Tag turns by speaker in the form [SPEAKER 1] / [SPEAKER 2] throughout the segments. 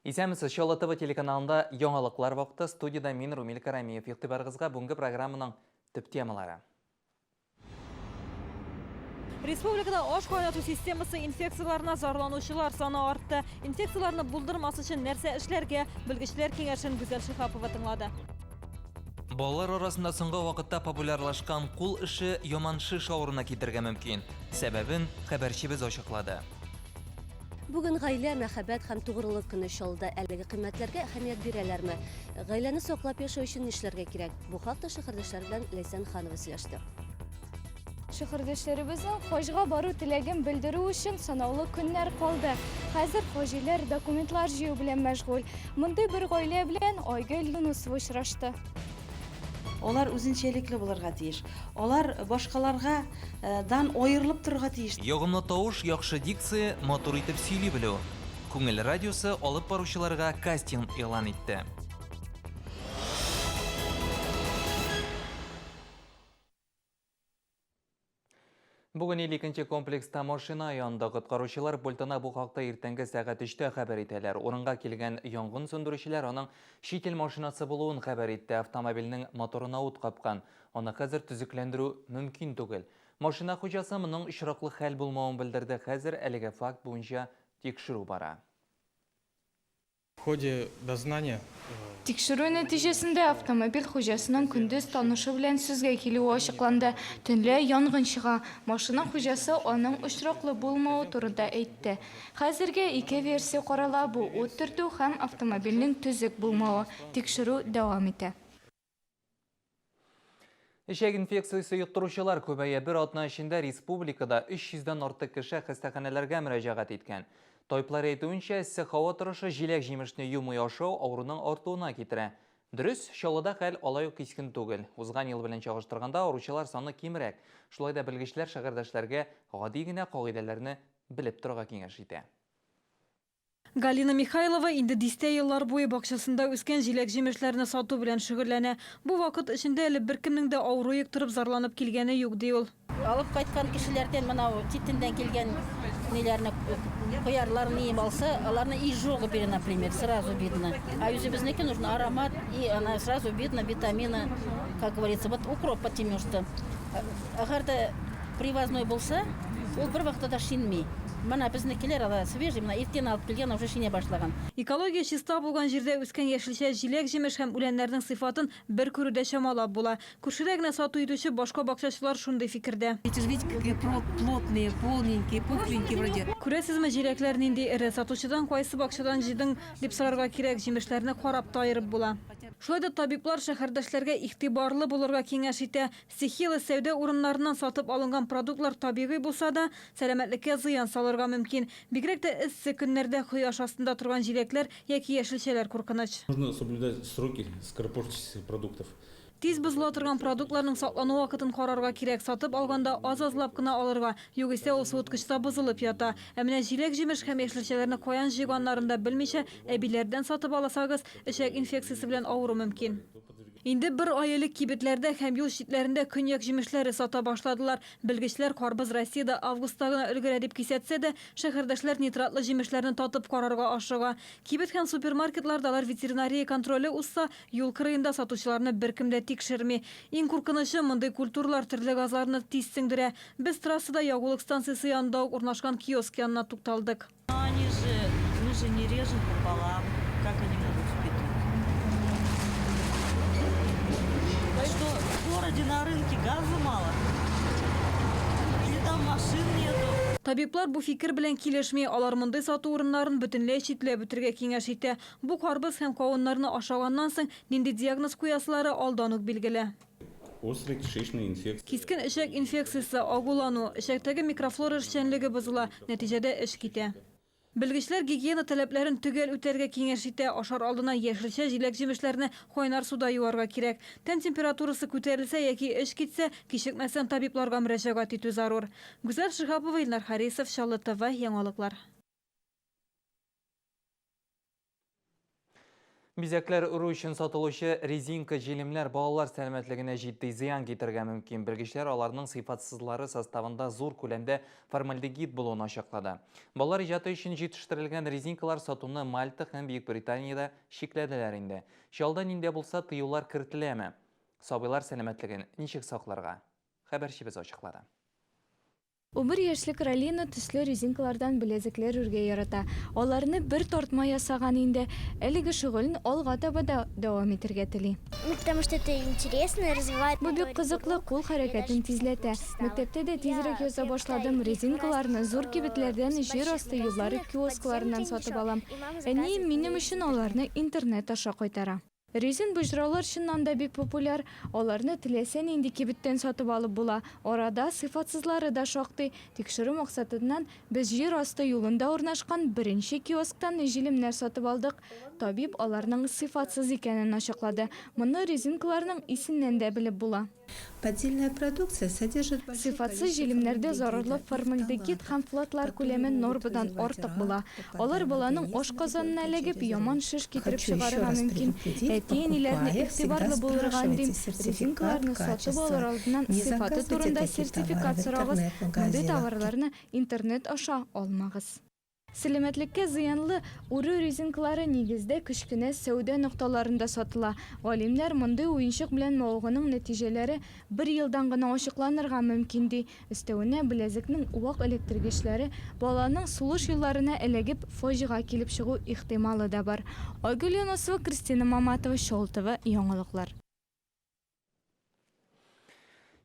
[SPEAKER 1] Исәмісіз Шолы ТВ телеканалында яңалыклар вакыты, студияда мен Румил Карамиев. Игътибарыгызга бүгінгі программаның төп темалары.
[SPEAKER 2] Республикада аш кайнату системасы инфекцияларына зарланучылар саны артты. Инфекцияларны булдырмас өчен нәрсә эшләргә, белгечләр киңәшен Гүзәл Шихапова тыңлады.
[SPEAKER 1] Балалар арасында соңгы вакытта популярлашкан кул эше яман шиш авыруына китергә мөмкин. Сәбәбен хәбәрчебез ачыклады.
[SPEAKER 3] Бүген гаилә, мәхәббәт һәм тугрылык көне чалды. Әлеге кыйммәтләргә әһәмият бирәләрме? Гаиләне саклап яшәү өчен нишләргә кирәк? Бу хакта шәһәрдәшләр белән Ләйсән Ханова сөйләште.
[SPEAKER 4] Шәһәрдәшләребезнең хаҗга бару теләген белдерү өчен санаулы көннәр калды. Хәзер хаҗилар документлар җыю белән мәшгуль. Мондый бер гаилә белән Айгөл Юнусова очрашты.
[SPEAKER 5] Олар үзенчәлекле булырга тиеш. Олар башкаларга дан аерылып торырга тиеш.
[SPEAKER 1] Ягымлы тавыш, яхшы дикция, матур итеп сөйли белү. Күңел радиосы алып баручыларга кастинг элан итте. Бүген 52-нче комплекста машина янында коткаручылар пультына бу хакта иртәнге сәгать 3-тә хәбәр итәләр. Урынга килгән янгын сөндерүчеләр аның шител машинасы булуын хәбәр итте. Автомобильнең моторына ут капкан. Аны хәзер төзекләндерү мөмкин түгел. Машина хуҗасы моның очраклы хәл булмавын белдерде. Хәзер әлеге факт буенча тикшерү бара.
[SPEAKER 6] В ходе дознания
[SPEAKER 4] Тикшерү нәтиҗәсендә автомобиль хуҗасының көндез танышы белән сүзгә килүе ачыкланды. Төнлә янгын чыга. Машина хуҗасы аның очраклы булмавы турында әйтте. Хәзергә ике версия карала: бу ут төртү һәм автомобильнең төзек булмавы. Тикшерү дәвам итә.
[SPEAKER 1] Ишәк инфекциясы йоктыручылар күбәя бер атна эчендә республикада 300-дән артык кеше хастаханәләргә мөрәҗәгать иткән. Тайплар әйтүенчә, эссе һава торышы җиләк-җимешне юмый ашау авыруның артуына китерә. Дөрес, Чаллыда хәл алай ук кискен түгел. Узган ел белән чагыштырганда авыручылар саны кимрәк. Шулай да белгечләр шәһәрдәшләргә гади генә кагыйдәләрне белеп торырга киңәш итә.
[SPEAKER 2] Галина Михайлова инде 10 еллар буе бакчасында үскән җиләк-җимешләрне сату белән шөгыльләнә. Бу вакыт эчендә әле беркемнең дә авыру йоктырып зарланып килгәне юк ди ул.
[SPEAKER 7] Алып кайткан кешеләрдән менә титендән килгән ниләрне куярларны им алса, аларны изжога бирә, например, сразу видно. А үзебезнеке нужно аромат и она сразу видно витамины, как говорится, вот укроп потому что агар да привозной булса, ул бер вакытта шинми. Менә безнекеләр ала свежий, менә иртән алып килгән, уже шинә башлаган.
[SPEAKER 2] Экология чиста булган җирдә үскән яшелчә, җиләк-җимеш һәм үләннәрнең сыйфатын бер күрүдә чамалап була. Күршедә генә сату итүче башка бакчачылар шундый фикердә.
[SPEAKER 5] Эти видите, какие плотные, полненькие, пухленькие вроде.
[SPEAKER 2] Күрәсезме, җиләкләр нинди эре, сатучыдан кайсы бакчадан җыйдың дип сорарга кирәк, җимешләрне карап та аерып була. Шулай да табиблар шәһәрдәшләргә игътибарлы булырга киңәш итә. Стихиялы сәүдә урыннарыннан сатып алынган продуктлар табигый булса да, сәламәтлеккә зыян салырга мөмкин. Бигрәк тә эссе көннәрдә кояш астында торган җиләкләр яки яшелчәләр куркыныч.
[SPEAKER 6] нужно соблюдать сроки скоропортящихся продуктов.
[SPEAKER 2] Тиз бозыла торган продуктларның саклану вакытын карарга кирәк. Сатып алганда аз-азлап кына алырга, югыйсә ул суыткычта бозылып ята. Ә менә җиләк-җимеш һәм яшелчәләрне каян җыйганнарын да белмичә, әбиләрдән сатып аласагыз, эчәк инфекциясе белән авыру мөмкин. Инде бер ай элек кибетләрдә һәм юл читләрендә көньяк җимешләре сата башладылар. Белгечләр карбыз Россиядә августта гына өлгерә дип кисәтсә дә, шәһәрдәшләр нитратлы җимешләрне татып карарга ашыга. Кибет һәм супермаркетларда ветеринария контроле узса, юл кырыенда сатучыларны беркем дә тикшерми. Иң куркынычы, мондый культуралар төрле газларны тиз сеңдерә. Без трассада ягулык станциясе янында урнашкан киоск янына тукталдык.
[SPEAKER 8] Мы же не режем пополам, как они могут впитывать? Что в городе на рынке газа мало? Или там машин нету?
[SPEAKER 2] Табиблар бу фикер белән килешми, алар мондый сату урыннарын бөтенләй читләп бетергә киңәш итә. Бу карбыз һәм кавыннарны ашаганнан соң нинди диагноз куясылары алдан ук билгеле.
[SPEAKER 6] Острый кишечный инфекция.
[SPEAKER 2] Кискен эчәк инфекциясы, агулану, эчәктәге микрофлора эшчәнлеге бозыла, нәтиҗәдә эш китә. Белгечләр гигиена таләпләрен төгәл үтәргә киңәш итә. Ашар алдына яшелчә, җиләк-җимешләрне кайнар суда юарга кирәк. Тән температурасы күтәрелсә яки эш китсә, кичекмәсән табибларга мөрәҗәгать итү зарур. Гүзәл Шихапова, Илнар Харисов, Чаллы ТВ, яңалыклар.
[SPEAKER 1] Бизәкләр үру өчен сатылучы резинка җилемнәр балалар сәламәтлегенә җитди зыян китергә мөмкин. Белгечләр аларның сыйфатсызлары составында зур күләмдә формальдегид булуын ачыклады. Балалар иҗаты өчен җитештерелгән резинкалар сатуны Мальта һәм Бөекбританияда шикләделәр инде. Чалда нинде булса тыюлар кертеләме? Сабыйлар сәламәтлеген ничек сакларга? Хәбәрчебез ачыклады.
[SPEAKER 4] 11 яшьлек Ралина төсле резинкалардан белезекләр үргә ярата. Аларны бер тартма ясаган инде. Әлеге шөгылен алга таба да дәвам итәргә тели.
[SPEAKER 9] Потому что это интересно, развивает.
[SPEAKER 4] Бу бик кызыклы, кул хәрәкәтен тизләтә. Мәктәптә дә тизрәк яза башладым. Резинкаларны зур кибетләрдән җир асты юллары киоскларыннан сатып алам. Әни минем өчен аларны интернет аша кайтара. Резин буҗраулар чыннан да бик популяр. Аларны теләсәң инде кибеттән сатып алып була. Арада сыйфатсызлары да шактый. Тикшерү максатыннан без җир асты юлында урнашкан беренче киосктан җилемнәр сатып алдык. Табиб аларның сыйфатсыз икәнен ачыклады. Моны резинкаларның исеннән дә белеп була.
[SPEAKER 10] Поддельная продукция содержит
[SPEAKER 4] Сыйфатсыз җилемнәрдә зарарлы формальдегид һәм флатлар күләме нормадан артык була. Алар баланың ашказанына эләгеп яман шеш китереп чыгарырга мөмкин. Әти-әниләрне игътибарлы булырга дим. Резинкаларны сатып алыр алдыннан сыйфаты турында сертификат сорагыз. Мондый товарларны интернет аша алмагыз. Сәламәтлеккә зыянлы уру резинкалары нигездә кечкенә сәүдә нокталарында сатыла. Галимнәр мондый уенчык белән мавыгының нәтиҗәләре 1 елдан гына ачыкланырга мөмкин ди. Өстәвенә белезекнең вак электргечләре баланың сулыш юлларына эләгеп фаҗига килеп чыгу ихтималы да бар. Айгөл Юнусова, Кристина Маматова, Шолтова, яңалыклар.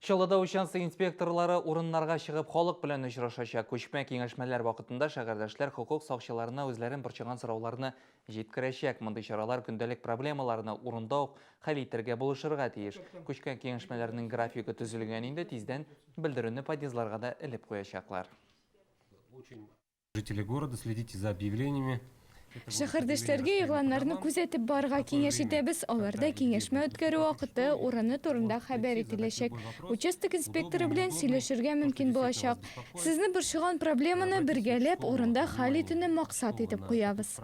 [SPEAKER 1] Чаллыда участок инспекторлары урыннарга чыгып халык белән очрашачак. Күчмә киңәшмәләр вакытында шәһәрдәшләр хукук сакчыларына үзләрен борчыган сорауларны җиткерәчәк. Мондый чаралар көндәлек проблемаларны урында ук хәл итәргә булышырга тиеш. Күчкән киңәшмәләрнең графигы төзелгән инде, тиздән белдерүне подъездларга да элеп куячаклар.
[SPEAKER 11] Жители города, следите за объявлениями.
[SPEAKER 4] Шәһәрдәшләргә игъланнарны күзәтеп барырга киңәш итәбез. Аларда киңәшмә үткәрү вакыты, урыны турында хәбәр ителәчәк. Участок инспекторы белән сөйләшергә мөмкин булачак. Сезне борчыган проблеманы бергәләп урында хәл итүне максат итеп куябыз.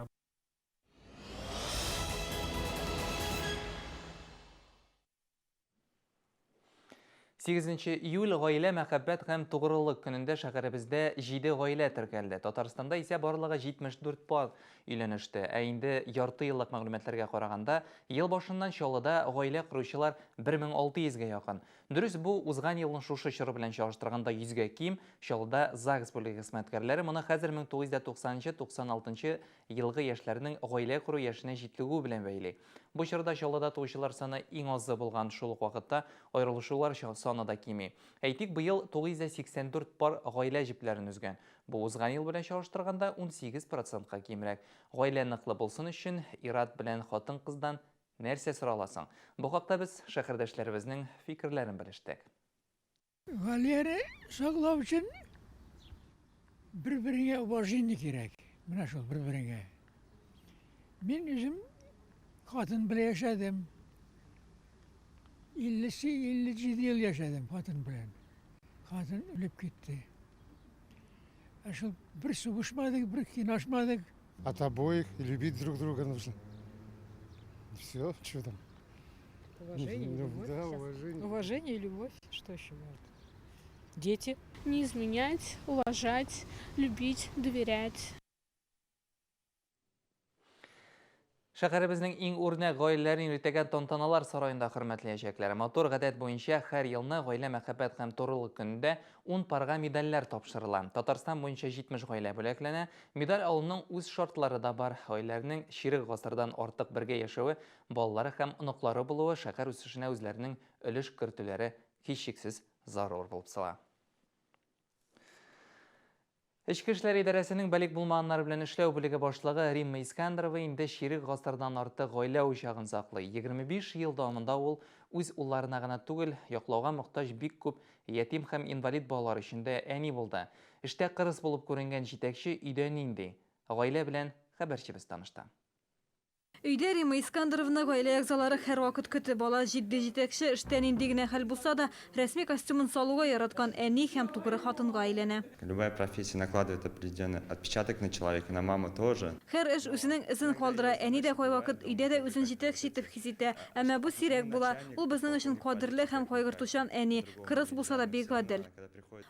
[SPEAKER 1] 8 июль гаилә мәхәббәт һәм тугрылык көнендә шәһәребездә 7 гаилә теркәлде. Татарстанда исә барлыгы 74 пар өйләнеште. Ә инде ярты еллык мәгълүматларга караганда, ел башыннан Чаллыда гаилә коручылар 1600-гә якын. Дөрес, бу узган елның шушы чоры белән чагыштырганда 100-гә ким. Чаллыда ЗАГС бүлеге хезмәткәрләре моны хәзер 1990-96 елгы яшьләрнең гаилә кору яшенә җитлегү белән бәйли. Бу чорда Чаллыда туучылар саны иң азы булган, шул ук вакытта аерылышулар саны да кими. Әйтик, быел 984 пар гаилә җепләрен үзгән. Бу узган ел белән чагыштырганда 18%-ка кимрәк. Гаилә ныклы булсын өчен ират белән хатын-кыздан нәрсә сораласың? Бу хакта без шәһәрдәшләребезнең фикерләрен белештек.
[SPEAKER 12] Гаиләне саклау өчен бер-береңә уважение кирәк. Менә шул бер-береңә. Мин үзем хатын белән яшәдем. 57 ел яшәдем хатын белән. Хатын үлеп китте. Шул бер сугышмадык, бер кинашмадык.
[SPEAKER 13] От обоих и любить друг друга нужно. Все, что там?
[SPEAKER 14] Уважение и любовь.
[SPEAKER 13] Да, уважение.
[SPEAKER 14] Уважение и любовь. Что еще может? Дети. Не изменять, уважать, любить, доверять.
[SPEAKER 1] Шәһәребезнең иң үрнәк гаиләләрен иртәгән тантаналар сараенда хөрмәтләячәкләр. Матур гадәт буенча һәр елны гаилә мәхәббәт һәм тугрылык көнендә 10 парга медальләр тапшырыла. Татарстан буенча 70 гаилә бүләкләнә. Медаль алуның үз шартлары да бар. Гаиләләрнең ширек гасырдан артык бергә яшәве, балалары һәм оныклары булуы шәһәр үсешенә үзләренең өлеш кертүләре һичшиксез зарур булып сала. Эчке эшләр идарәсенең бәлик булмаганнар белән эшләү бүлеге башлыгы Римма Искәндәрова инде ширек гасырдан артык гаилә учагын саклый. 25 ел дәвамында ул үз улларына гына түгел, яклауга мохтаҗ бик күп ятим һәм инвалид балалар өчен дә әни булды. Эштә кырыс булып күренгән җитәкче өйдә нинди? Гаилә белән хәбәрчебез танышты.
[SPEAKER 2] Үйдә Рима Искандровна гаилә ягзалары һәр вакыт көтеп бала җитди җитәкче эштән инде хәл булса да, рәсми костюмын салуга яраткан әни һәм тугры хатынга әйләнә.
[SPEAKER 15] Любая профессия накладывает определенный отпечаток на человека, на маму тоже.
[SPEAKER 2] Һәр эш үзенең изен калдыра, әни дә кайвакыт өйдә дә үзен җитәкче итеп хис итә, әмма бу сирәк була. Ул безнең өчен кадерле һәм кайгыртучан әни, кырыс булса да бик гадел.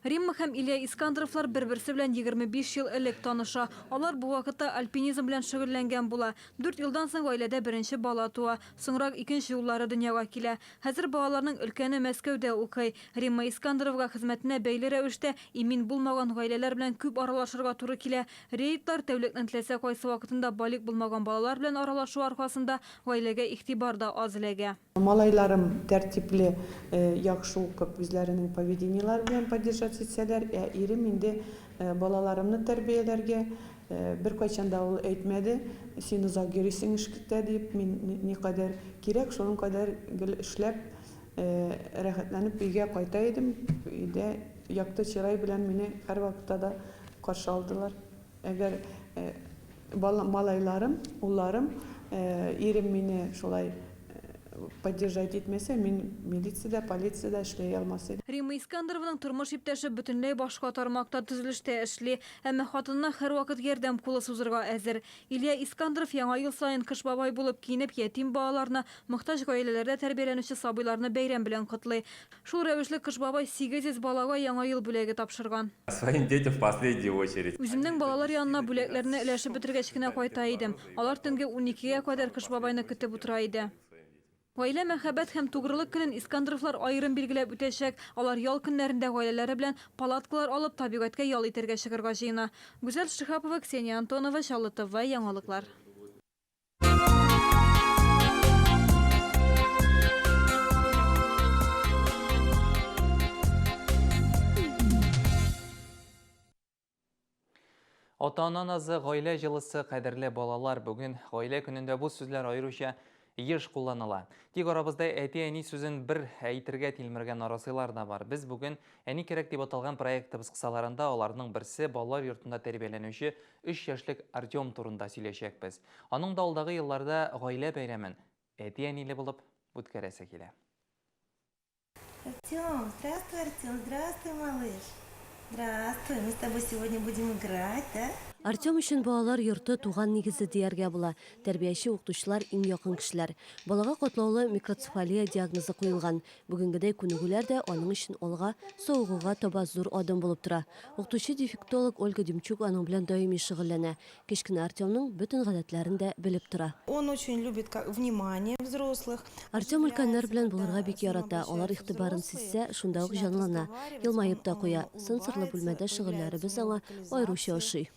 [SPEAKER 2] Римма һәм Илья Искандровлар бер-берсе белән 25 ел элек таныша. Алар бу вакытта альпинизм белән шөгыльләнгән була. 4 елдан соң гаиләдә беренче бала туа, соңрак икенче уллары дөньяга килә. Хәзер балаларның өлкәне Мәскәүдә укый. Римма Искандровга хезмәтенә бәйле рәвештә имин булмаган гаиләләр белән күп аралашырга туры килә. Рейдлар тәүлекнең теләсә кайсы вакытында балик булмаган балалар белән аралашу аркасында гаиләгә игътибар да аз эләгә.
[SPEAKER 16] Малайларым тәртипле, яхшы укып, үзләренең поведениелары белән поддержать итсәләр, ирем инде балаларымны тәрбияләргә бер кайчанда ул әйтмәде, син узак йөрисең эшкә дип, мин никадәр кирәк, шуның кадәр гел эшләп, рәхәтләнеп өйгә кайта идем. Өйдә якты чырай белән мине һәр вакытта да каршы алдылар. Әгәр малайларым, улларым, ирем мине шулай поддержать итмәсә, мин милициядә, полициядә эшләй алмас идем.
[SPEAKER 2] Рима Искандровның тормыш иптәше бөтенләй башка тармакта төзелештә эшли, әмма хатынына һәр вакыт ярдәм кулы сузырга әзер. Илья Искандров яңа ел саен кыш бабай булып киенеп ятим балаларны, мохтаҗ гаиләләрдә тәрбияләнүче сабыйларны бәйрәм белән котлый. Шул рәвешле кыш бабай 800 балага яңа ел бүләге тапшырган.
[SPEAKER 11] Своим детям в последнюю очередь.
[SPEAKER 2] Үземнең балалар янына бүләкләрне өләшеп бетергәч кенә кайта идем. Алар төнге 12-гә кадәр кыш бабайны көтеп утыра иде. Гаилә мәхәббәт һәм тугрылык көнен Искандровлар айрым билгеләп үтәчәк. Алар ял көннәрендә гаиләләре белән палаткалар алып табигатькә ял итәргә чыгарга җыена. Гүзәл Шихапова, Ксения Антонова, Чаллы ТВ, яңалыклар.
[SPEAKER 1] Ата-ана назы гаилә җылысы кадерле балалар, бүген гаилә көнендә бу сүзләр аеруча еш кулланыла. Тик арабызда әти-әни сүзен бер әйтергә тилмергән нарасыйлар да бар. Без бүген әни кирәк дип аталган проектыбыз кысаларында аларның берсе балалар йортында тәрбияләнүче 3 яшьлек Артем турында сөйләшәкбез. Аның да алдагы елларда гаилә бәйрәмен әти-әниле булып үткәрәсе килә.
[SPEAKER 17] Артем, здравствуй, Артем, здравствуй, малыш. Здравствуй, мы с тобой сегодня будем играть, да?
[SPEAKER 3] Артем өчен балалар йорты туган нигезе дияргә була. Тәрбияче укытучылар иң якын кешеләр. Балага катлаулы микроцефалия диагнозы куелган. Бүгенгедәй күнегүләр дә аның өчен алга сауыгуга таба зур адым булып тора. Укытучы дефектолог Ольга Демчук аның белән даими шөгыльләнә. Кечкенә Артемның бөтен гадәтләрен дә белеп тора.
[SPEAKER 17] Он очень любит внимание взрослых.
[SPEAKER 3] Артем өлкәннәр белән булырга бик ярата. Алар игътибарын сизсә, шунда ук җанлана. Елмаеп та куя. Сынсырлы бүлмәдә шөгыльләребез аңа аеруча ошый.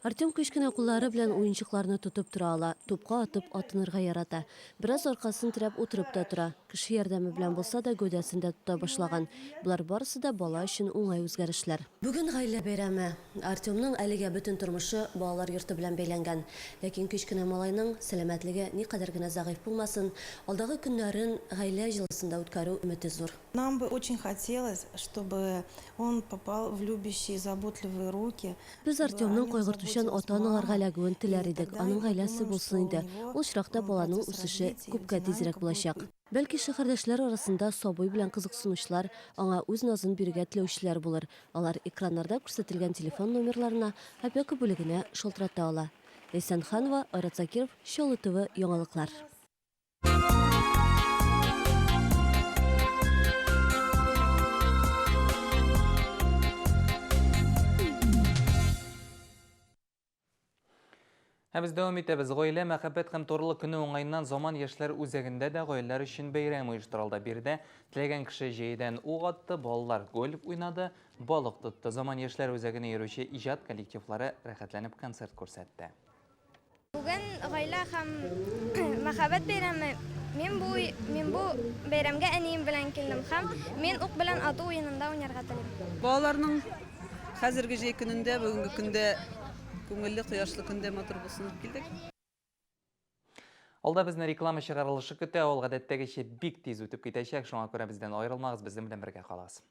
[SPEAKER 3] Артем кечкенә куллары белән уенчыкларны тотып тора ала, тупка атып атынырга ярата. Бераз аркасын терәп утырып та тора. Кеше ярдәме белән булса да гәүдәсен дә тота башлаган. Булар барысы да бала өчен уңай үзгәрешләр. Бүген гаилә бәйрәме. Артемның әлегә бөтен тормышы балалар йорты белән бәйләнгән. Ләкин кечкенә малайның сәламәтлеге никадәр генә зәгыйф булмасын, алдагы көннәрен гаилә җылысында үткәрү өмете зур.
[SPEAKER 17] Нам бы очень хотелось, чтобы он попал в любящие, заботливые руки.
[SPEAKER 3] Без Артемның кайгыртучан ата-аналарга эләгүен теләр идек. Аның гаиләсе булсын иде. Ул чиракта баланың үсеше күпкә тизрәк булачак. Бәлки шәһәрдәшләр арасында сабый белән кызыксынучылар, аңа үз назын бирергә теләүчеләр булыр. Алар экраннарда күрсәтелгән телефон номерларына опека бүлегенә шалтырата ала. Лейсан Ханова, Айрат Закиров, Чаллы ТВ, яңалыклар.
[SPEAKER 1] Без дәвам итәбез. Гаилә мәхәббәт һәм торлык көне уңайыннан заман яшьләр үзәгендә дә гаиләләр өчен бәйрәм оештырылды. Бирдә теләгән кеше җәйдән ук атты, балалар гольф уйнады, балык тотты. Заман яшьләр үзәгенә йөрүче иҗат коллективлары рәхәтләнеп концерт күрсәтте.
[SPEAKER 18] Бүген гаилә һәм мәхәббәт бәйрәме. Мин бу бәйрәмгә әнием белән килдем һәм мин ук белән ату уенында уйнарга телим.
[SPEAKER 5] Балаларның хәзерге җәй көнендә, бүгенге көндә күңелле кояшлы көндә матур булсын дип килдек.
[SPEAKER 1] Алда безне реклама чыгарылышы көтә, ул гадәттәгечә бик тиз үтеп китәчәк. Шуңа күрә бездән аерылмагыз, безнең белән бергә калыгыз.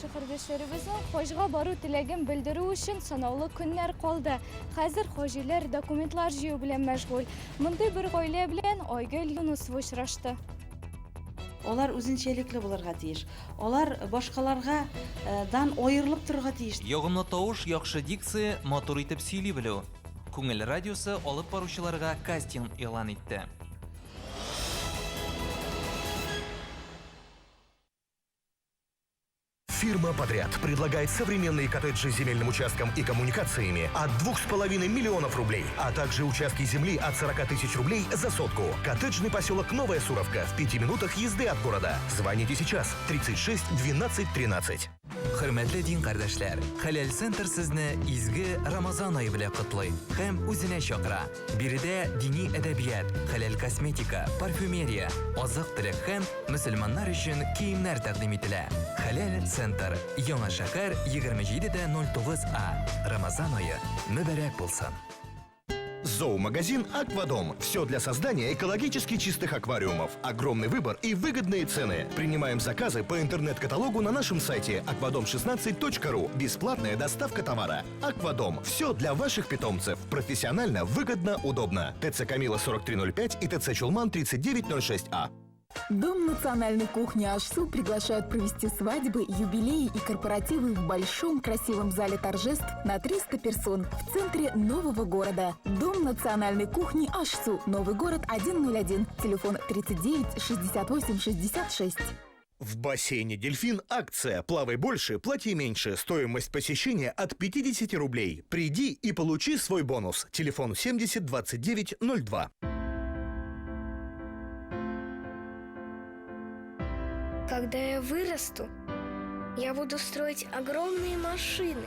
[SPEAKER 4] Шәһәрдәшләребезнең Хожга бару теләген белдерү өчен санаулы көннәр калды. Хәзер хаҗилар документлар җыю белән мәшгуль. Мондый бер гаилә белән Айгөл Юнусова очрашты.
[SPEAKER 5] Олар үзенчәлекле булырга тиеш. Олар башкаларга дан аерылып торырга тиеш.
[SPEAKER 1] Ягымлы тавыш, яхшы дикция, матур итеп сөйли белү. Күңел радиосы алып баручыларга кастинг игълан итте.
[SPEAKER 19] Фирма «Подряд» предлагает современные коттеджи с земельным участком и коммуникациями от 2,5 миллионов рублей, а также участки земли от 40 тысяч рублей за сотку. Коттеджный поселок Новая Суровка в 5 минутах езды от города. Звоните сейчас 36 12 13.
[SPEAKER 1] Хөрмәтле дин кардәшләр, Хәләл центр сезне изге Рамазан ае белән котлый һәм үзенә чакыра. Биредә дини әдәбият, хәләл косметика, парфюмерия, азык-төлек һәм мөселманнар өчен киемнәр тәкъдим ителә. Хәләл центр, Яңа шәһәр 27/09А. Рамазан ае мөбарәк булсын.
[SPEAKER 19] Зоомагазин «Аквадом». Все для создания экологически чистых аквариумов. Огромный выбор и выгодные цены. Принимаем заказы по интернет-каталогу на нашем сайте aquadom16.ru. Бесплатная доставка товара. «Аквадом». Все для ваших питомцев. Профессионально, выгодно, удобно. ТЦ Камила 4305 и ТЦ Чулман 3906А.
[SPEAKER 20] Дом национальной кухни «Ашсу» приглашает провести свадьбы, юбилеи и корпоративы в большом красивом зале торжеств на 300 персон в центре нового города. Дом национальной кухни «Ашсу», Новый город 101, телефон 39 68 66.
[SPEAKER 19] В бассейне «Дельфин» акция «Плавай больше, плати меньше». Стоимость посещения от 50 рублей. Приди и получи свой бонус. Телефон 70 29 02.
[SPEAKER 9] Когда я вырасту, я буду строить огромные машины,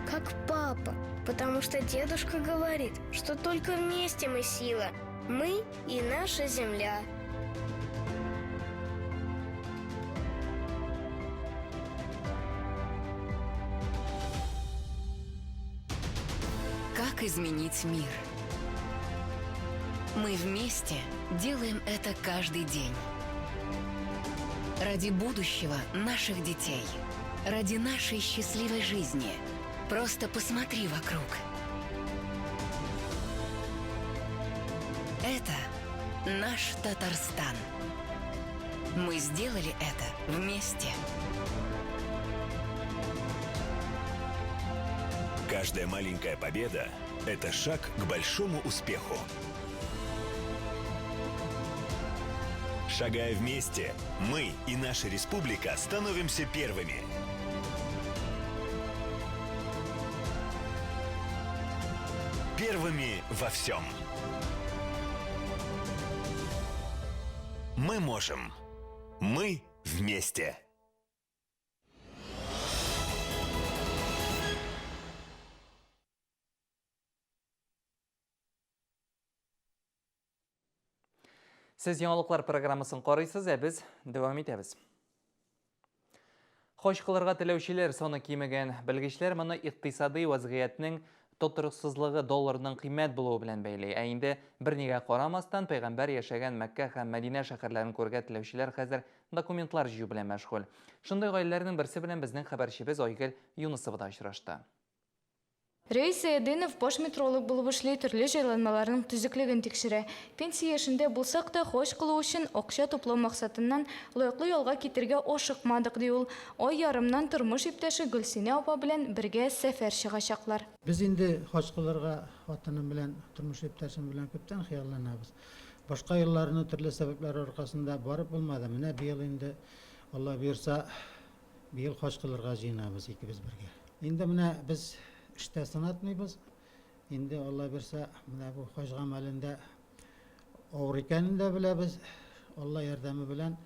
[SPEAKER 9] как папа, потому что дедушка говорит, что только вместе мы сила, мы и наша земля.
[SPEAKER 21] Как изменить мир? Мы вместе делаем это каждый день. Ради будущего наших детей. Ради нашей счастливой жизни. Просто посмотри вокруг. Это наш Татарстан. Мы сделали это вместе.
[SPEAKER 22] Каждая маленькая победа – это шаг к большому успеху. Шагая вместе, мы и наша республика становимся первыми. Первыми во всем. Мы можем. Мы вместе.
[SPEAKER 1] Сіз яңалыклар программасын карыйсыз, біз дәвам итәбез. Хош кылырга теләүчеләр саны кимегән. Белгечләр моны икътисади вазгыятьнең тотырыксызлыгы долларның кыйммәт булуы белән бәйли. Ә инде бернигә карамастан пәйгамбәр яшәгән Мәккә һәм Мәдинә шәһәрләрен күргә теләүчеләр хәзер документлар җыю белән мәшгуль. Шундый гаиләләрнең берсе белән безнең хәбәрчебез Айгөл Юнусова да очрашты.
[SPEAKER 4] Рейс Эдинов бош метролог булып эшли, төрле җайланмаларның төзеклеген тикшерә. Пенсия яшендә булсак та хош кылу өчен акча туплау максатыннан лаеклы ялга китергә ашыкмадык ди ул. Ай ярымнан тормыш иптәше Гөлсинә апа белән бергә сәфәр чыгачаклар.
[SPEAKER 23] Без инде хош кылырга хатыным белән, тормыш иптәшем белән күптән хыялланабыз. Башка елларны төрле сәбәпләр аркасында барып булмады. Менә быел инде Алла бирсә, быел хош кылырга җыенабыз икебез бергә. Инде менә без İşte sanatmıyız. Şimdi Allah verse bu hoş gamelinde Avrukanın da bile biz Allah yardımı bilen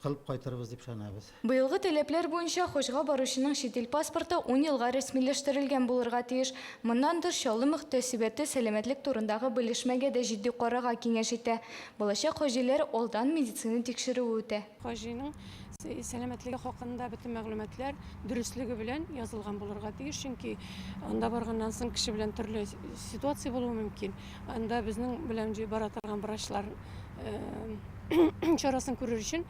[SPEAKER 23] kılıp kaytarırız dip şanabız.
[SPEAKER 4] Быелгы таләпләр буенча хожга баручының шет ил паспорты 10 елга рәсмиләштерелгән булырга тиеш. Моннан тыш шаулы мөхтәсибәте сәламәтлек турындагы белешмәгә дә җитди карарга киңәш итә. Булачак хоҗилар алдан медицина тикшерүе үтә.
[SPEAKER 24] Хоҗиның сәламәтлеге хакында бөтен мәгълүматлар дөрестлеге белән язылган булырга тиеш, чөнки анда барганнан соң кеше белән төрле ситуация булуы мөмкин. Анда безнең белән бара торган врачлар чарасын күрер өчен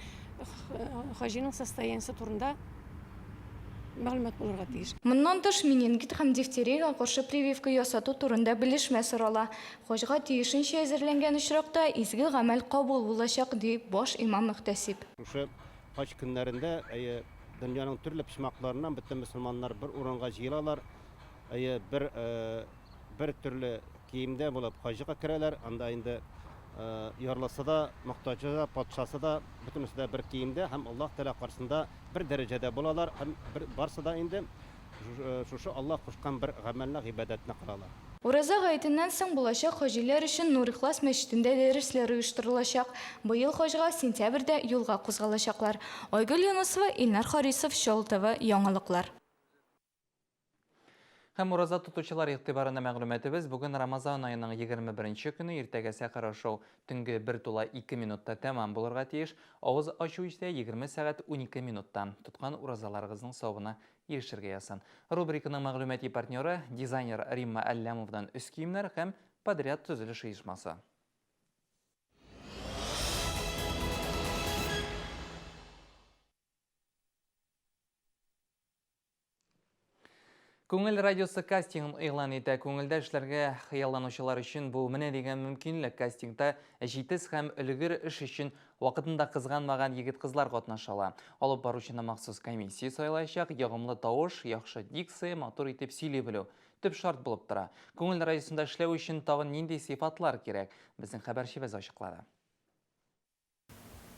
[SPEAKER 24] хоҗиның состояниесе турында мәгълүмат булырга тиеш.
[SPEAKER 4] Моннан тыш менингит һәм дифтерияга каршы прививка ясату турында белешмә сорала. Хаҗга тиешенчә әзерләнгән очракта изге гамәл кабул булачак, дип баш имам мөхтәсиб.
[SPEAKER 6] Ошо хаҗ көннәрендә дөньяның төрле почмакларыннан бөтен мөселманнар бер урынга җыелалар. Бер төрле киемдә булып хаҗга керәләр. Анда инде ярласа да, мохтаҗы да, патшасы да бөтенесе дә бер киемдә һәм Аллаһ Тәала каршында бер дәрәҗәдә булалар һәм барсы да инде шушы Аллаһ кушкан бер гамәлне, гыйбадәтне кылалар.
[SPEAKER 4] Ураза гаетеннән соң булачак хаҗилар өчен Нур-Ихлас мәчетендә дәресләр оештырылачак. Быел хаҗга сентябрьдә юлга кузгалачаклар. Айгөл Юнусова, Илнар Харисов, Шол ТВ, яңалыклар.
[SPEAKER 1] Һәм ураза тотучылар игътибарына мәгълүматыбыз бүген Рамазан айының 21-нче көне иртәгә сәхәр ашу төнге 1:02 минутта тәмам булырга тиеш. Авыз ачу исә 20 сәгать 12 минутта. Тоткан уразаларыгызның савына ирешергә ясан. Рубриканың мәгълүмати партнеры дизайнер Римма Әлләмовдан үз киемнәр һәм подряд төзелеш оешмасы. Күңел радиосы кастингын игълан итә. Күңелдә эшләргә хыялланучылар өчен бу менә дигән мөмкинлек. Кастингта җитез һәм өлгер эш өчен вакытында кызганмаган егет-кызлар катнашала. Алып баручыны махсус комиссия сайлаячак, ягымлы тавыш, яхшы дикция, матур итеп сөйли белү төп шарт булып тора. Күңел радиосында эшләү өчен тагын нинди сыйфатлар кирәк? Безнең хәбәрчебез ачыклады.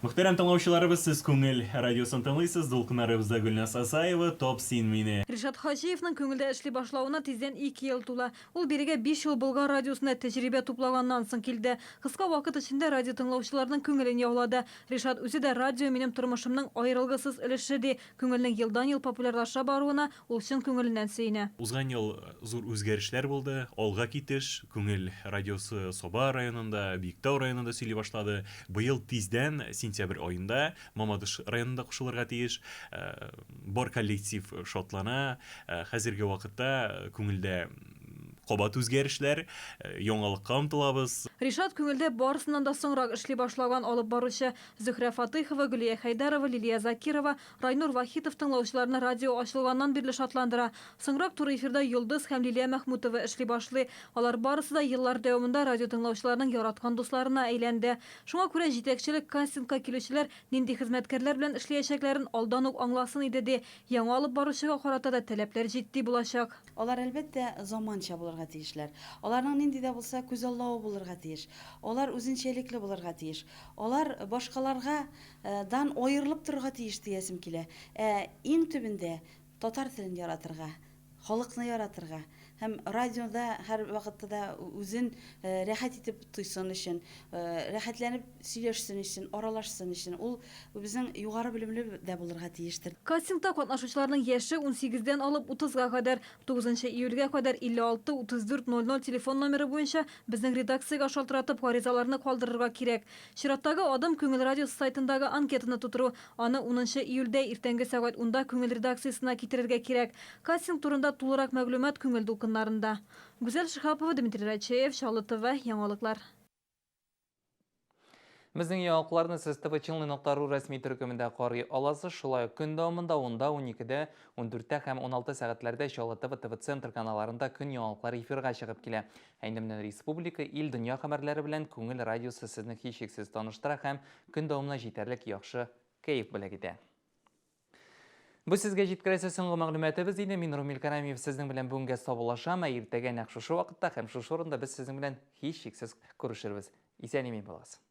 [SPEAKER 7] Мөхтәрәм тыңлаучыларыбыз, сез күңел радиосын тыңлыйсыз. Дулкыннарыбызда Гөлнас Асаева, топ син мине.
[SPEAKER 2] Ришат Хаҗиевның күңелдә эшли башлауына тиздән 2 ел тула. Ул бирегә 5 ел Болгар радиосында тәҗрибә туплаганнан соң килде. Кыска вакыт эчендә радио тыңлаучыларның күңелен яулады. Ришат үзе дә радио минем тормышымның аерылгысыз өлеше ди. Күңелнең елдан-ел популярлаша баруына ул чын күңеленнән сөенә.
[SPEAKER 7] Узган ел зур үзгәрешләр булды. Алга китеш. Күңел радиосы Соба районында, Биектау районында сөйли башлады. Быел тиздән сентябрь айында Мамадыш районында кушылырга тиеш. Бар коллектив шатлана. Хәзерге вакытта күңелдә кабат үзгәрешләр, яңалыкка омтылабыз.
[SPEAKER 2] Ришат күңелдә барысыннан да соңрак эшли башлаган алып баручы Зөһрә Фатыйхова, Гөлия Хайдарова, Лилия Закирова, Райнур Вахитов тыңлаучыларны радио ачылганнан бирле шатландыра. Соңрак туры эфирда Йолдыз һәм Лилия Мәхмүтова эшли башлый. Алар барысы да еллар дәвамында радио тыңлаучыларның яраткан дусларына әйләнде. Шуңа күрә җитәкчелек кастингка килүчеләр нинди хезмәткәрләр белән эшләячәкләрен алдан ук аңласын иде ди. Яңа алып баручыга карата да таләпләр җитди булачак.
[SPEAKER 5] Алар әлбәттә заманча булырга тиешләр. Аларның нинди дә булса күзаллавы булырга тиеш. Алар үзенчәлекле булырга тиеш. Алар башкаларга дан аерылып торырга тиеш диясем килә. Иң төбендә татар телен яратырга, халыкны яратырга һәм радиода һәр вакытта да үзен рәхәт итеп тойсын өчен, рәхәтләнеп сөйләшсен өчен, аралашсын өчен ул безнең югары белемле дә булырга тиештер.
[SPEAKER 2] Кастингта катнашучыларның яше 18-дән алып 30-га кадәр, 9 июльгә кадәр 56-34-00 телефон номеры буенча безнең редакциягә шалтыратып гаризаларны калдырырга кирәк. Чираттагы адым Күңел радиосы сайтындагы анкетаны тутыру, аны 10 июльдә иртәнге сәгать 10-да Күңел редакциясына китерергә кирәк. Кастинг турында тулырак мәгълүмат Күңел дулкыннарында. Гүзәл Шихапова, Дмитрий Рачеев, Шалы ТВ, яңалыклар.
[SPEAKER 1] Безнең яңалыкларны сез tvchilny.ru рәсми төркемендә карый аласыз. Шулай көн дәвамында 10-да, 12-дә, 14-тә һәм 16 сәгатьләрдә Шалы ТВ ТВ-центр каналларында көн яңалыклары эфирга чыгып килә. Инде менә республика, ил, дөнья хәбәрләре белән Күңел радиосы сезне һичшиксез таныштыра һәм көн дәвамында җитәрлек яхшы кәеф белән итә. Бу сезгә җиткерәсе соңгы мәгълүматыбыз иде. Мин Румил Карамиев сезнең белән бүгенгә саубуллашам. Иртәгә нәкъ шушы вакытта һәм шушы урында без сезнең белән һичшиксез күрешербез. Исән-имин буласыз.